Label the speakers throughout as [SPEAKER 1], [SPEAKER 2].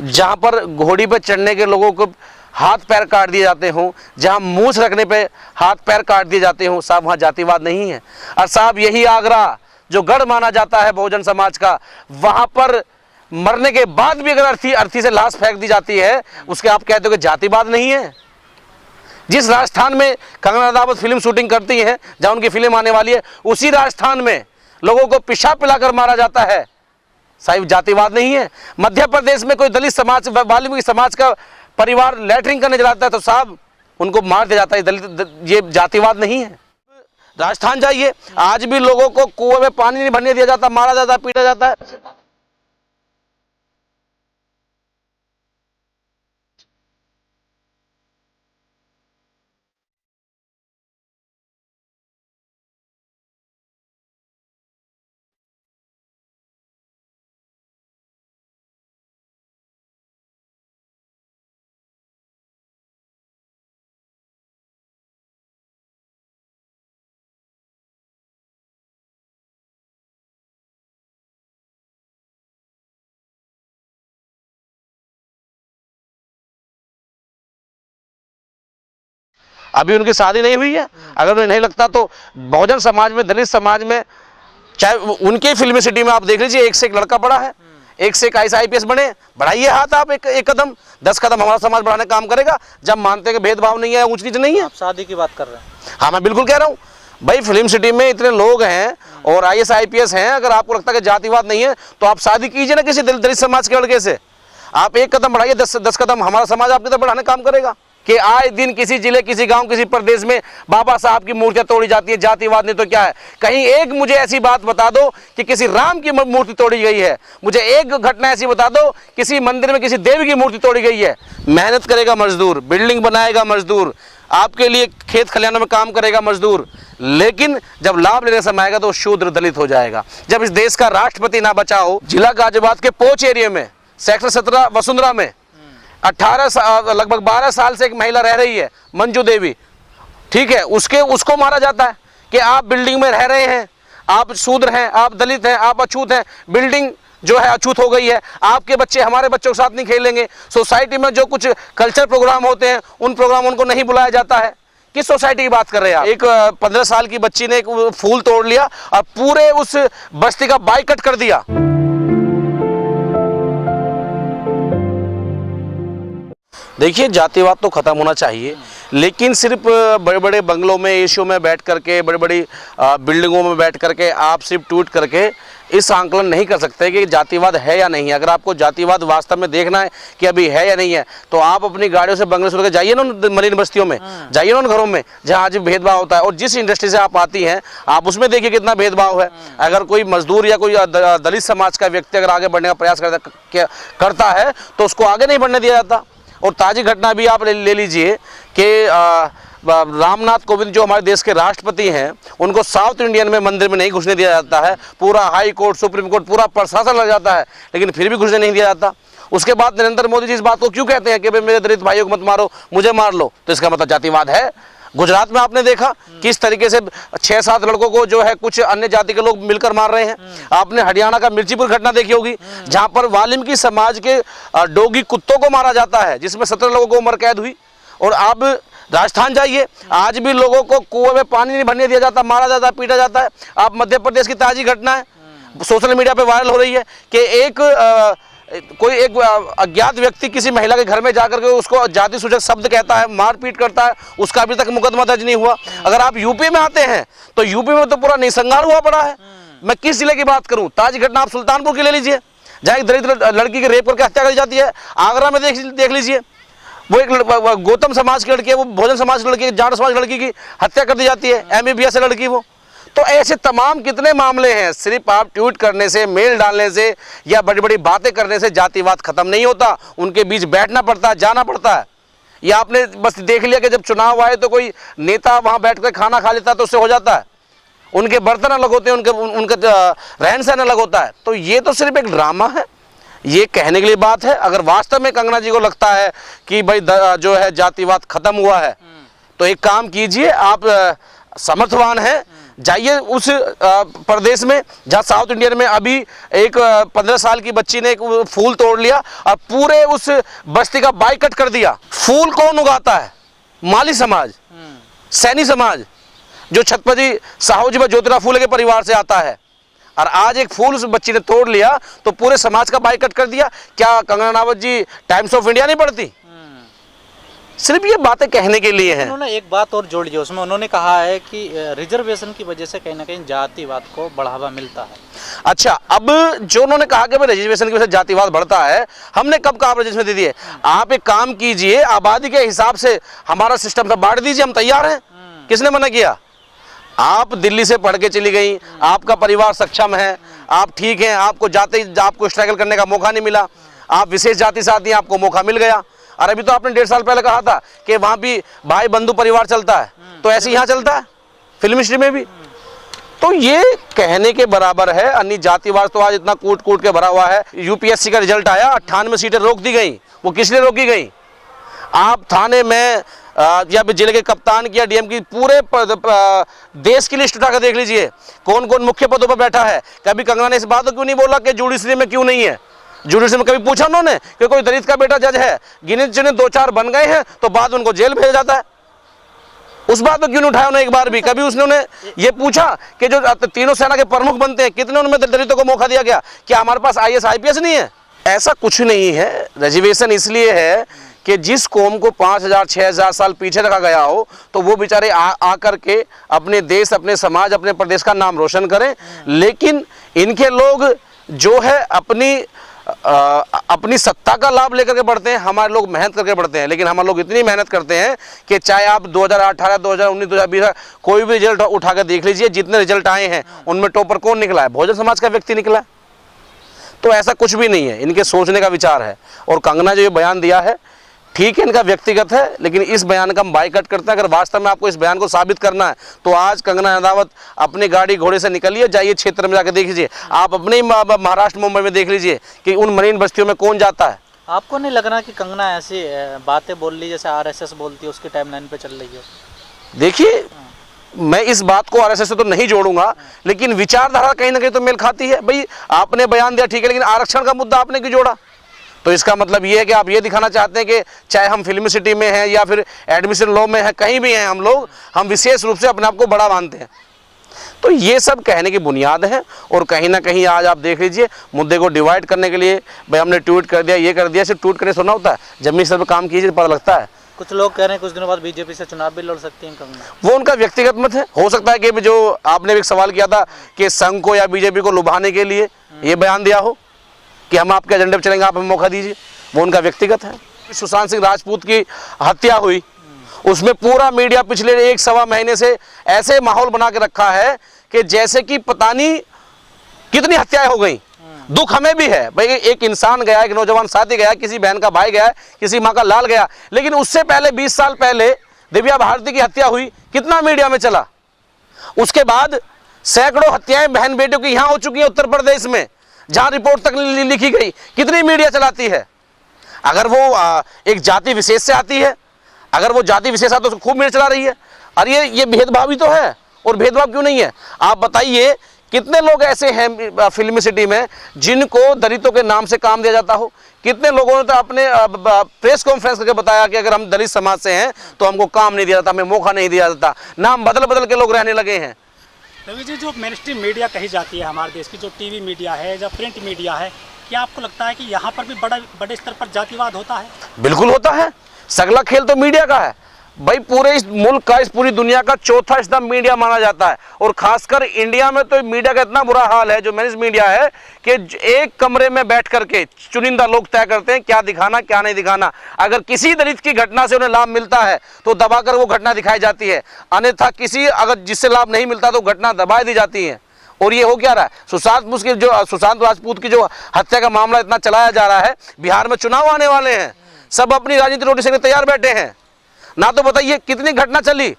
[SPEAKER 1] जहाँ पर घोड़ी पर चढ़ने के लोगों को हाथ पैर काट दिए जाते हों, जहाँ मूछ रखने पे हाथ पैर काट दिए जाते हों, साहब वहाँ जातिवाद नहीं है। और साहब यही आगरा जो गढ़ माना जाता है बहुजन समाज का, वहाँ पर मरने के बाद भी अगर अर्थी से लाश फेंक दी जाती है, उसके आप कहते हो कि जातिवाद नहीं है। जिस राजस्थान में कंगना रनावत फिल्म शूटिंग करती है, जहाँ उनकी फिल्म आने वाली है, उसी राजस्थान में लोगों को पेशाब पिलाकर मारा जाता है, साहब जातिवाद नहीं है। मध्य प्रदेश में कोई दलित समाज, वाल्मीकि समाज का परिवार लैटरिन करने जाता है तो साहब उनको मार दिया जाता है, दलित, ये जातिवाद नहीं है। राजस्थान जाइए, आज भी लोगों को कुएं में पानी नहीं भरने दिया जाता, मारा जाता है, पीटा जाता है। अभी उनकी शादी नहीं हुई है। अगर उन्हें नहीं लगता तो बहुजन समाज में, दलित समाज में, चाहे उनके फिल्मी सिटी में आप देख लीजिए, एक से एक लड़का बड़ा है, एक से एक IAS बने। बढ़ाइए हाथ आप एक कदम, 10 कदम हमारा समाज बढ़ाने का काम करेगा, जब मानते हैं कि भेदभाव नहीं है, ऊंच नीच नहीं है।
[SPEAKER 2] आप शादी की बात कर रहे हैं?
[SPEAKER 1] हाँ, मैं बिल्कुल कह रहा हूँ भाई, फिल्म सिटी में इतने लोग हैं और IAS हैं, अगर आपको लगता है कि जातिवाद नहीं है तो आप शादी कीजिए ना किसी दलित समाज के लड़के से। आप एक कदम बढ़ाइए, 10 कदम हमारा समाज आपकी तरफ बढ़ाने का काम करेगा। कि आए दिन किसी जिले, किसी गांव, किसी प्रदेश में बाबा साहब की मूर्तियां तोड़ी जाती है, जातिवाद नहीं तो क्या है? कहीं एक मुझे ऐसी बात बता दो कि किसी राम की मूर्ति तोड़ी गई है, मुझे एक घटना ऐसी बता दो किसी मंदिर में किसी देवी की मूर्ति तोड़ी गई है। मेहनत करेगा मजदूर, बिल्डिंग बनाएगा मजदूर, आपके लिए खेत खलिहानों में काम करेगा मजदूर, लेकिन जब लाभ लेने समय आएगा तो शूद्र दलित हो जाएगा। जब इस देश का राष्ट्रपति ना बचा हो, जिला गाजियाबाद के पोच एरिया में सेक्टर 17 वसुंधरा में 18 लगभग 12 साल से एक महिला रह रही है, मंजू देवी, ठीक है, उसको मारा जाता है कि आप बिल्डिंग में रह रहे हैं, आप शूद्र हैं, आप दलित हैं, आप अछूत हैं, बिल्डिंग जो है अछूत हो गई है, आपके बच्चे हमारे बच्चों के साथ नहीं खेलेंगे। सोसाइटी में जो कुछ कल्चर प्रोग्राम होते हैं, उन प्रोग्राम उनको नहीं बुलाया जाता है। किस सोसाइटी की बात कर रहे हैं आप? एक 15 साल की बच्ची ने एक फूल तोड़ लिया और पूरे उस बस्ती का बाइकआउट कर दिया। देखिए, जातिवाद तो खत्म होना चाहिए, लेकिन सिर्फ बड़े बड़े बंगलों में, एशियो में बैठ करके, बड़ी बड़ी बिल्डिंगों में बैठ करके आप सिर्फ ट्वीट करके इस आंकलन नहीं कर सकते कि जातिवाद है या नहीं है। अगर आपको जातिवाद वास्तव में देखना है कि अभी है या नहीं है, तो आप अपनी गाड़ियों से बंगले से जाइए ना मलिन बस्तियों में, जाइए ना उन घरों में जहाँ आज भेदभाव होता है। और जिस इंडस्ट्री से आप आती हैं, आप उसमें देखिए कितना भेदभाव है। अगर कोई मजदूर या कोई दलित समाज का व्यक्ति अगर आगे बढ़ने का प्रयास करता है तो उसको आगे नहीं बढ़ने दिया जाता। और ताज़ी घटना भी आप ले लीजिए कि रामनाथ कोविंद जो हमारे देश के राष्ट्रपति हैं, उनको साउथ इंडियन में मंदिर में नहीं घुसने दिया जाता है। पूरा हाई कोर्ट, सुप्रीम कोर्ट, पूरा प्रशासन लग जाता है, लेकिन फिर भी घुसने नहीं दिया जाता। उसके बाद नरेंद्र मोदी जी इस बात को क्यों कहते हैं कि भाई मेरे दलित भाइयों को मत मारो, मुझे मार लो, तो इसका मतलब जातिवाद है। गुजरात में आपने देखा किस तरीके से 6-7 लड़कों को जो है कुछ अन्य जाति के लोग मिलकर मार रहे हैं। आपने हरियाणा का मिर्चीपुर घटना देखी होगी, जहां पर वाल्मीकि समाज के डोगी कुत्तों को मारा जाता है, जिसमें 17 लोगों को उम्र कैद हुई। और आप राजस्थान जाइए, आज भी लोगों को कुएं में पानी नहीं भरने दिया जाता, मारा जाता है, पीटा जाता है। आप मध्य प्रदेश की ताजी घटना है, सोशल मीडिया पे वायरल हो रही है कि कोई एक अज्ञात व्यक्ति किसी महिला के घर में जाकर के उसको जाति सूचक शब्द कहता है, मारपीट करता है, उसका अभी तक मुकदमा दर्ज नहीं हुआ। अगर आप यूपी में आते हैं तो यूपी में तो पूरा निसंहार हुआ पड़ा है। मैं किस जिले की बात करूं? ताजी घटना आप सुल्तानपुर की ले लीजिए, जहाँ एक दलित लड़की की रेप करके हत्या कर जाती है। आगरा में देख लीजिए, वो एक गौतम समाज की लड़की है, वो बहुजन समाज की लड़की, जाट समाज की लड़की की हत्या कर दी जाती है, MBBS लड़की वो। तो ऐसे तमाम कितने मामले हैं। सिर्फ आप ट्वीट करने से, मेल डालने से या बड़ी बड़ी बातें करने से जातिवाद खत्म नहीं होता, उनके बीच बैठना पड़ता है, जाना पड़ता है। या आपने बस देख लिया कि जब चुनाव आए तो कोई नेता वहां बैठकर खाना खा लेता है तो उससे हो जाता है, उनके बर्तन अलग होते हैं, उनका रहन सहन अलग होता है। तो ये तो सिर्फ एक ड्रामा है, ये कहने के लिए बात है। अगर वास्तव में कंगना जी को लगता है कि भाई जो है जातिवाद खत्म हुआ है, तो एक काम कीजिए, आप समर्थवान हैं, जाइए उस प्रदेश में जहाँ साउथ इंडियन में अभी एक 15 साल की बच्ची ने एक फूल तोड़ लिया और पूरे उस बस्ती का बाइकआउट कर दिया। फूल कौन उगाता है? माली समाज, सैनी समाज, जो छत्रपति साहू जी ज्योतिराव फूले के परिवार से आता है। और आज एक फूल उस बच्ची ने तोड़ लिया तो पूरे समाज का बाइकआउट कर दिया। क्या कंगना रनावत जी टाइम्स ऑफ इंडिया नहीं पढ़ती? सिर्फ ये बातें कहने के लिए हैं।
[SPEAKER 2] उन्होंने एक बात और जोड़ दी उसमें, उन्होंने कहा है कि रिजर्वेशन की वजह से कहीं ना कहीं जातिवाद को बढ़ावा मिलता है। अच्छा,
[SPEAKER 1] अब जो उन्होंने कहा कि रिजर्वेशन की वजह से जातिवाद बढ़ता है, हमने कब कहा रिजर्वेशन दे दिए? आप एक काम कीजिए, आबादी के हिसाब से हमारा सिस्टम सब बांट दीजिए, हम तैयार हैं। किसने मना किया? आप दिल्ली से पढ़ के चली गई, आपका परिवार सक्षम है, आप ठीक हैं, आपको स्ट्रगल करने का मौका नहीं मिला, आप विशेष जाति से आती हैं, आपको मौका मिल गया। और अभी तो आपने 1.5 साल पहले कहा था कि वहां भी भाई बंधु परिवार चलता है, तो ऐसे यहाँ चलता है फिल्म इंडस्ट्री में भी। तो ये कहने के बराबर है। अन्य जातिवाद तो आज इतना कूट कूट के भरा हुआ है। यूपीएससी का रिजल्ट आया, 98 सीटें रोक दी गई। वो किस लिए रोकी गई? आप थाने में या जिले के कप्तान की या डीएम की पूरे देश की लिस्ट उठाकर देख लीजिए, कौन कौन मुख्य पदों पर बैठा है। कभी कंगना ने इस बात को क्यों नहीं बोला कि जुडिशरी में क्यों नहीं है? जुडिशरी में कभी पूछा उन्होंने कि कोई दलित का बेटा जज है? गिने चुने 2-4 बन गए हैं तो बाद उनको जेल भेजा जाता है। उस बात को क्यों नहीं उठाया उन्होंने एक बार भी? कभी उसने ये पूछा कि जो तीनों सेना के प्रमुख बनते हैं, कितने उनमें दलितों को मौका दिया गया? क्या हमारे पास IAS IPS नहीं है? ऐसा कुछ नहीं है। रिजर्वेशन इसलिए है कि जिस कौम को 5000-6000 साल पीछे रखा गया हो, तो वो बेचारे आकर के अपने देश, अपने समाज, अपने प्रदेश का नाम रोशन करें। लेकिन इनके लोग जो है अपनी सत्ता का लाभ लेकर के बढ़ते हैं, हमारे लोग मेहनत करके बढ़ते हैं। लेकिन हमारे लोग इतनी मेहनत करते हैं कि चाहे आप 2018, 2019, 2020 कोई भी रिजल्ट उठा कर देख लीजिए, जितने रिजल्ट आए हैं उनमें टॉपर कौन निकला है? बहुजन समाज का व्यक्ति निकला है। तो ऐसा कुछ भी नहीं है, इनके सोचने का विचार है। और कंगना जो ये बयान दिया है, ठीक है, इनका व्यक्तिगत है, लेकिन इस बयान का हम बाइकआउट करते हैं। अगर वास्तव में आपको इस बयान को साबित करना है तो आज कंगना रनावत अपनी गाड़ी घोड़े से निकलिए, जाइए क्षेत्र में जाकर देख लीजिए। आप अपने महाराष्ट्र, मुंबई में देख लीजिए कि उन मरीन बस्तियों में कौन जाता है।
[SPEAKER 2] आपको नहीं लग रहा कि कंगना ऐसी बातें बोल रही जैसे RSS बोलती है, उसकी टाइमलाइन पे चल रही है?
[SPEAKER 1] देखिए, मैं इस बात को RSS से तो नहीं जोड़ूंगा, लेकिन विचारधारा कहीं ना कहीं तो मेल खाती है। भाई आपने बयान दिया, ठीक है, लेकिन आरक्षण का मुद्दा आपने क्यों जोड़ा? तो इसका मतलब ये है कि आप ये दिखाना चाहते हैं कि चाहे हम फिल्म सिटी में हैं या फिर एडमिशन लॉ में हैं, कहीं भी हैं हम विशेष रूप से अपने आप को बड़ा मानते हैं। तो ये सब कहने की बुनियाद है। और कहीं ना कहीं आज आप देख लीजिए, मुद्दे को डिवाइड करने के लिए भाई हमने ट्वीट कर दिया, ये कर दिया। सिर्फ ट्वीट करने सुना होता है, जमीन स्तर पर काम कीजिए पता लगता है।
[SPEAKER 2] कुछ लोग कह रहे हैं कुछ दिनों बाद बीजेपी से चुनाव भी लड़ सकती हैं कंगना।
[SPEAKER 1] वो उनका व्यक्तिगत मत है। हो सकता है कि जो आपने एक सवाल किया था कि संघ को या बीजेपी को लुभाने के लिए ये बयान दिया हो कि हम आपके एजेंडे पर चलेंगे, आप हमें मौका दीजिए। वो उनका व्यक्तिगत है। सुशांत सिंह राजपूत की हत्या हुई, उसमें पूरा मीडिया पिछले 1-1.25 महीने से ऐसे माहौल बना के रखा है कि जैसे कि पता नहीं कितनी हत्याएं हो गई। दुख हमें भी है भाई, एक इंसान गया, एक नौजवान साथी गया, किसी बहन का भाई गया, किसी माँ का लाल गया। लेकिन उससे पहले 20 साल पहले दिव्या भारती की हत्या हुई, कितना मीडिया में चला। उसके बाद सैकड़ों हत्याएं बहन बेटियों की यहाँ हो चुकी है उत्तर प्रदेश में, जहां रिपोर्ट तक लिखी गई। कितनी मीडिया चलाती है? अगर वो एक जाति विशेष से आती है, अगर वो जाति विशेष आती है तो खूब मीडिया चला रही है। और ये भेदभाव ही तो है। और भेदभाव क्यों नहीं है? आप बताइए कितने लोग ऐसे हैं फिल्म सिटी में जिनको दलितों के नाम से काम दिया जाता हो? कितने लोगों ने तो अपने प्रेस कॉन्फ्रेंस करके बताया कि अगर हम दलित समाज से हैं तो हमको काम नहीं दिया जाता, हमें मौका नहीं दिया जाता। नाम बदल बदल के लोग रहने लगे हैं।
[SPEAKER 3] रवि जी, जो मेन स्ट्रीम मीडिया कही जाती है हमारे देश की, जो टीवी मीडिया है या प्रिंट मीडिया है, क्या आपको लगता है कि यहाँ पर भी बड़े स्तर पर जातिवाद होता है?
[SPEAKER 1] बिल्कुल होता है। सगला खेल तो मीडिया का है भाई। पूरे इस मुल्क का, इस पूरी दुनिया का चौथा स्तंभ मीडिया माना जाता है। और खासकर इंडिया में तो मीडिया का इतना बुरा हाल है, जो मैनेज मीडिया है, कि एक कमरे में बैठ करके चुनिंदा लोग तय करते हैं क्या दिखाना क्या नहीं दिखाना। अगर किसी दलित की घटना से उन्हें लाभ मिलता है तो दबाकर वो घटना दिखाई जाती है, अन्यथा अगर जिससे लाभ नहीं मिलता तो घटना दबा दी जाती है। और ये हो क्या रहा है? सुशांत राजपूत की जो हत्या का मामला इतना चलाया जा रहा है, बिहार में चुनाव आने वाले हैं, सब अपनी राजनीतिक रोटी से तैयार बैठे हैं ना। तो बताइए कितनी घटना चली।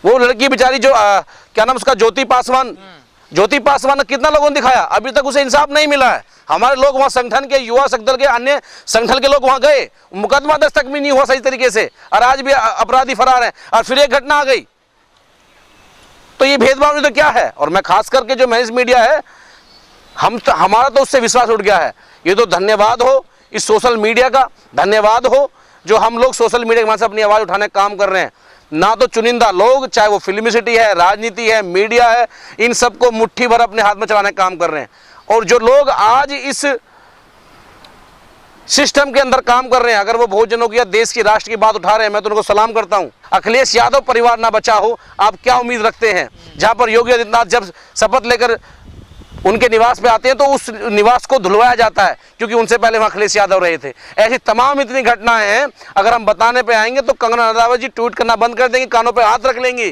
[SPEAKER 1] वो लड़की बेचारी जो क्या नाम उसका, ज्योति पासवान कितना लोगों ने दिखाया, अभी तक उसे इंसाफ नहीं मिला है। हमारे लोग वहां संगठन के, युवा दल के, अन्य संगठन के लोग वहां गए, मुकदमा दर्ज तक भी नहीं हुआ सही तरीके से, और आज भी अपराधी फरार है। और फिर एक घटना आ गई, तो ये भेदभाव नहीं तो क्या है। और मैं खास करके जो मैनेज मीडिया है, हमारा तो उससे विश्वास उठ गया है। ये तो धन्यवाद हो इस सोशल मीडिया का, धन्यवाद हो जो हम लोग सोशल मीडिया के माध्यम से अपनी आवाज़ उठाने का काम कर रहे हैं। ना तो चुनिंदा लोग, चाहे वो फिल्मी सिटी है, राजनीति है, मीडिया है, इन सबको मुट्ठी भर अपने हाथ में चलाने का काम कर रहे हैं। और जो लोग आज इस सिस्टम के अंदर काम कर रहे हैं, अगर वो बहुजनों की या देश की, राष्ट्र की बात उठा रहे हैं, मैं तो उनको सलाम करता हूं। अखिलेश यादव परिवार ना बचा हो, आप क्या उम्मीद रखते हैं? जहां पर योगी आदित्यनाथ जब शपथ लेकर उनके निवास पे आते हैं तो उस निवास को धुलवाया जाता है, क्योंकि उनसे पहले वहाँ अखिलेश यादव रहे थे। ऐसी तमाम इतनी घटनाएं हैं, अगर हम बताने पे आएंगे तो कंगना रनावत जी ट्वीट करना बंद कर देंगे, कानों पे हाथ रख लेंगी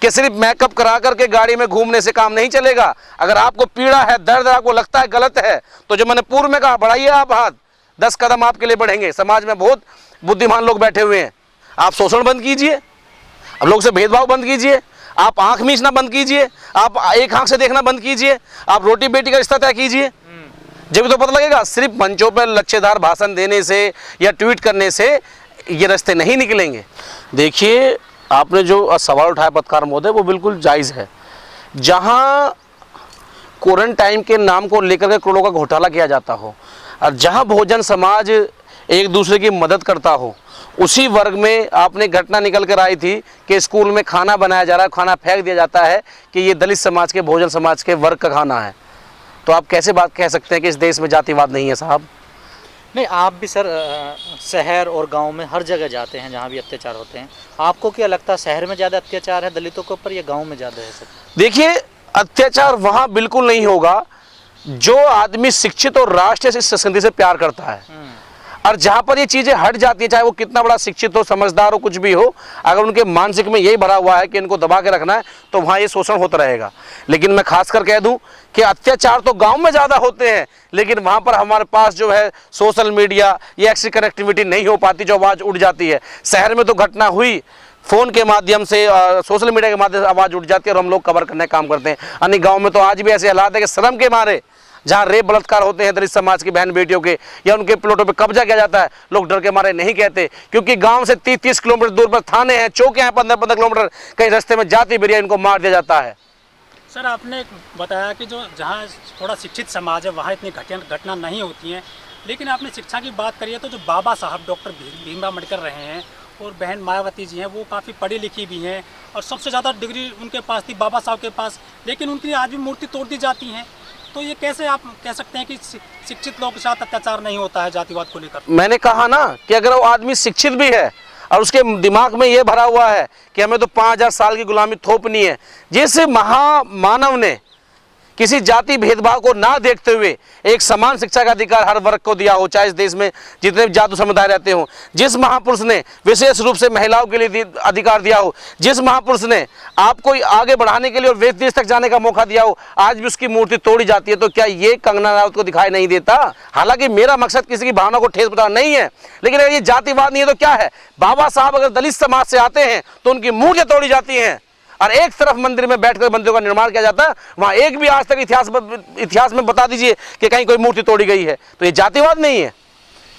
[SPEAKER 1] कि सिर्फ मेकअप करा करके गाड़ी में घूमने से काम नहीं चलेगा। अगर आपको पीड़ा है, दर्द आपको लगता है गलत है, तो जो मैंने पूर्व में कहा, बढ़ाइए आप हाथ, 10 कदम आपके लिए बढ़ेंगे। समाज में बहुत बुद्धिमान लोग बैठे हुए हैं। आप शोषण बंद कीजिए, अब लोग से भेदभाव बंद कीजिए, आप आंख मीचना बंद कीजिए, आप एक आंख से देखना बंद कीजिए, आप रोटी बेटी का रिश्ता तय कीजिए, जब तो पता लगेगा। सिर्फ मंचों पर लच्छेदार भाषण देने से या ट्वीट करने से ये रास्ते नहीं निकलेंगे। देखिए, आपने जो सवाल उठाया पत्रकार महोदय, वो बिल्कुल जायज़ है। जहां क्वारंटाइन के नाम को लेकर के करोड़ों का घोटाला किया जाता हो और जहां बहुजन समाज एक दूसरे की मदद करता हो, उसी वर्ग में आपने घटना निकल कर आई थी कि स्कूल में खाना बनाया जा रहा है, खाना फेंक दिया जाता है कि ये दलित समाज के, बहुजन समाज के वर्ग का खाना है। तो आप कैसे बात कह सकते हैं कि इस देश में जातिवाद नहीं है साहब?
[SPEAKER 2] नहीं, आप भी सर शहर और गांव में हर जगह जाते हैं जहां भी अत्याचार होते हैं। आपको क्या लगता है, शहर में ज़्यादा अत्याचार है दलितों के ऊपर या गाँव में ज़्यादा है सर?
[SPEAKER 1] देखिए, अत्याचार वहाँ बिल्कुल नहीं होगा जो आदमी शिक्षित और राष्ट्र से, संस्कृति से प्यार करता है। और जहाँ पर ये चीज़ें हट जाती है, चाहे वो कितना बड़ा शिक्षित हो, समझदार हो, कुछ भी हो, अगर उनके मानसिक में यही भरा हुआ है कि इनको दबा के रखना है, तो वहाँ ये शोषण होता रहेगा। लेकिन मैं खासकर कह दूं कि अत्याचार तो गांव में ज़्यादा होते हैं, लेकिन वहाँ पर हमारे पास जो है सोशल मीडिया या ऐसी कनेक्टिविटी नहीं हो पाती जो आवाज़ उठ जाती है। शहर में तो घटना हुई, फ़ोन के माध्यम से, सोशल मीडिया के माध्यम से आवाज़ उठ जाती है और हम लोग कवर करने का काम करते हैं। अन्य गाँव में तो आज भी ऐसे हालात है कि शर्म के मारे जहाँ रेप बलात्कार होते हैं दलित समाज की बहन बेटियों के, या उनके प्लॉटों पे कब्जा किया जाता है, लोग डर के मारे नहीं कहते, क्योंकि गांव से 30-30 किलोमीटर दूर पर थाने हैं, चौके हैं, 15-15 किलोमीटर, कहीं रास्ते में जाति बिरिया इनको मार दिया जाता है।
[SPEAKER 3] सर, आपने बताया कि जो जहाँ थोड़ा शिक्षित समाज है वहाँ इतनी घटना नहीं होती हैं, लेकिन आपने शिक्षा की बात करी है तो जो बाबा साहब डॉक्टर भीमराव अम्बेडकर रहे हैं और बहन मायावती जी हैं, वो काफ़ी पढ़ी लिखी भी हैं और सबसे ज़्यादा डिग्री उनके पास थी, बाबा साहब के पास, लेकिन उनकी आज भी मूर्ति तोड़ दी जाती हैं। तो ये कैसे आप कह सकते हैं कि शिक्षित लोगों के साथ अत्याचार नहीं होता है जातिवाद को लेकर? मैंने
[SPEAKER 1] कहा ना कि अगर वो आदमी शिक्षित भी है और उसके दिमाग में ये भरा हुआ है कि हमें तो 5000 साल की गुलामी थोपनी है, जिस महामानव ने किसी जाति भेदभाव को ना देखते हुए एक समान शिक्षा का अधिकार हर वर्ग को दिया हो, चाहे इस देश में जितने भी जाति समुदाय रहते हो, जिस महापुरुष ने विशेष रूप से महिलाओं के लिए अधिकार दिया हो, जिस महापुरुष ने आपको आगे बढ़ाने के लिए और विदेश तक जाने का मौका दिया हो, आज भी उसकी मूर्ति तोड़ी जाती है। तो क्या ये कंगना रनावत को दिखाई नहीं देता? हालांकि मेरा मकसद किसी की भावना को ठेस पहुंचाना नहीं है, लेकिन अगर ये जातिवाद नहीं है तो क्या है? बाबा साहब अगर दलित समाज से आते हैं तो उनकी मूर्तियां तोड़ी जाती हैं और एक तरफ मंदिर में बैठकर मंदिरों का निर्माण किया जाता है, वहां एक भी आज तक इतिहास में बता दीजिए कि कहीं कोई मूर्ति तोड़ी गई है। तो ये जातिवाद नहीं है।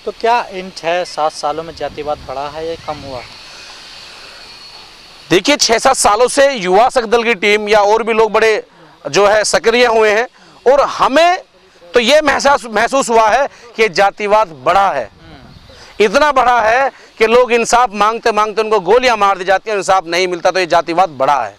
[SPEAKER 2] तो क्या इन 6-7 सालों में जातिवाद बढ़ा है या कम हुआ?
[SPEAKER 1] देखिए, 6-7 सालों से युवा शक्ति दल की टीम या और भी लोग बड़े जो है सक्रिय हुए हैं और हमें तो ये महसूस हुआ है कि जातिवाद बढ़ा है। इतना बड़ा है कि लोग इंसाफ मांगते मांगते उनको गोलियां मार दी जाती हैं, इंसाफ नहीं मिलता, तो ये जातिवाद बढ़ा है।